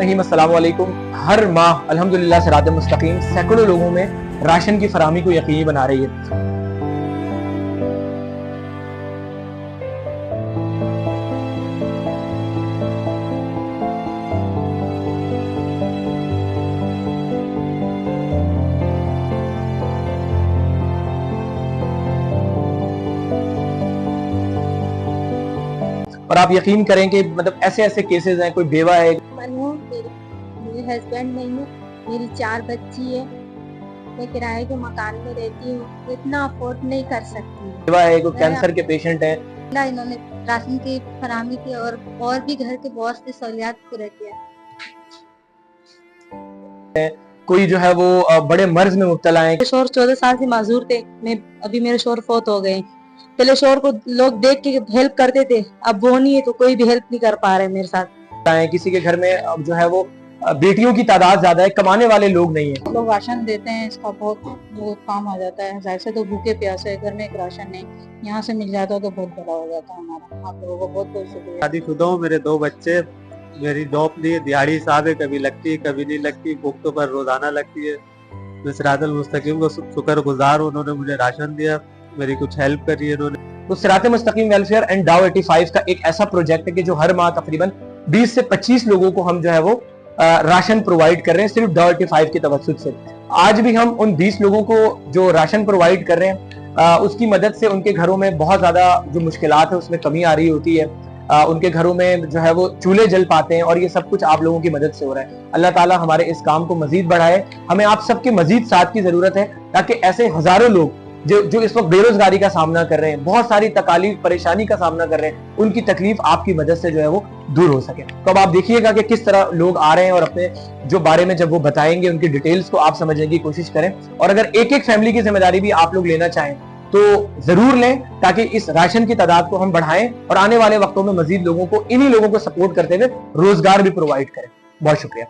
अस्सलाम वालेकुम। हर माह अल्हम्दुलिल्लाह सिरात मुस्तकीम सैकड़ों लोगों में राशन की फराहमी को यकीनी बना रही है। और आप यकीन करें कि मतलब ऐसे ऐसे केसेस हैं, कोई बेवा है, मेरे हस्बैंड नहीं है, मेरी 4 बच्ची है, मैं किराए के मकान में रहती हूँ, इतना अफोर्ड नहीं कर सकती। बेवा है, कोई कैंसर के पेशेंट है। इन्होंने राशन की फराहमी की और भी घर के बहुत सी सहूलियात पूरे किया। कोई जो है वो बड़े मर्ज में मुब्तला है। शोर 14 साल से माजूर थे, मैं अभी मेरे शोर फौत हो गए। पहले शोर को लोग देख के हेल्प करते थे, अब वो नहीं है तो कोई भी हेल्प नहीं कर पा रहे मेरे साथ। किसी के घर में अब जो है वो बेटियों की तादाद ज्यादा है, कमाने वाले लोग नहीं है। लोग राशन देते हैं, इसका बहुत काम आ जाता है। जाहिर से तो भूखे प्यासे घर में एक राशन नहीं, यहाँ से मिल जाता तो बहुत बड़ा हो जाता हमारा। आप लोगों को बहुत बहुत शुक्रिया। शादीशुदा हूँ, मेरे 2 बच्चे, मेरी जॉब नहीं है, दिहाड़ी साहब है, कभी लगती है कभी नहीं लगती, पुख्तों पर रोजाना लगती है। मैं सिरातुल मुस्तकीम को शुक्रगुजार हूँ, उन्होंने मुझे राशन दिया, मेरी कुछ हेल्प करी है उन्होंने। तो सिरात मुस्तकीम वेलफेयर एंड डाव 85 का एक ऐसा प्रोजेक्ट है कि जो हर माह तकरीबन 20 से 25 लोगों को हम जो है वो राशन प्रोवाइड कर रहे हैं, सिर्फ डाव 85 की तवज्जुद से। आज भी हम उन 20 लोगों को जो राशन प्रोवाइड कर रहे हैं उसकी मदद से उनके घरों में बहुत ज्यादा जो मुश्किलात है उसमें कमी आ रही होती है। उनके घरों में जो है वो चूल्हे जल पाते हैं और ये सब कुछ आप लोगों की मदद से हो रहा है। अल्लाह ताला हमारे इस काम को मजीद बढ़ाए। हमें आप सबके मजीद साथ की जरूरत है ताकि ऐसे हजारों लोग जो इस वक्त बेरोजगारी का सामना कर रहे हैं, बहुत सारी तकालीफ परेशानी का सामना कर रहे हैं, उनकी तकलीफ आपकी मदद से जो है वो दूर हो सके। तो अब आप देखिएगा कि किस तरह लोग आ रहे हैं और अपने जो बारे में जब वो बताएंगे उनकी डिटेल्स को आप समझने की कोशिश करें। और अगर एक एक फैमिली की जिम्मेदारी भी आप लोग लेना चाहें तो जरूर लें ताकि इस राशन की तादाद को हम बढ़ाएं और आने वाले वक्तों में मजीद लोगों को, इन्हीं लोगों को सपोर्ट करते हुए रोजगार भी प्रोवाइड करें। बहुत शुक्रिया।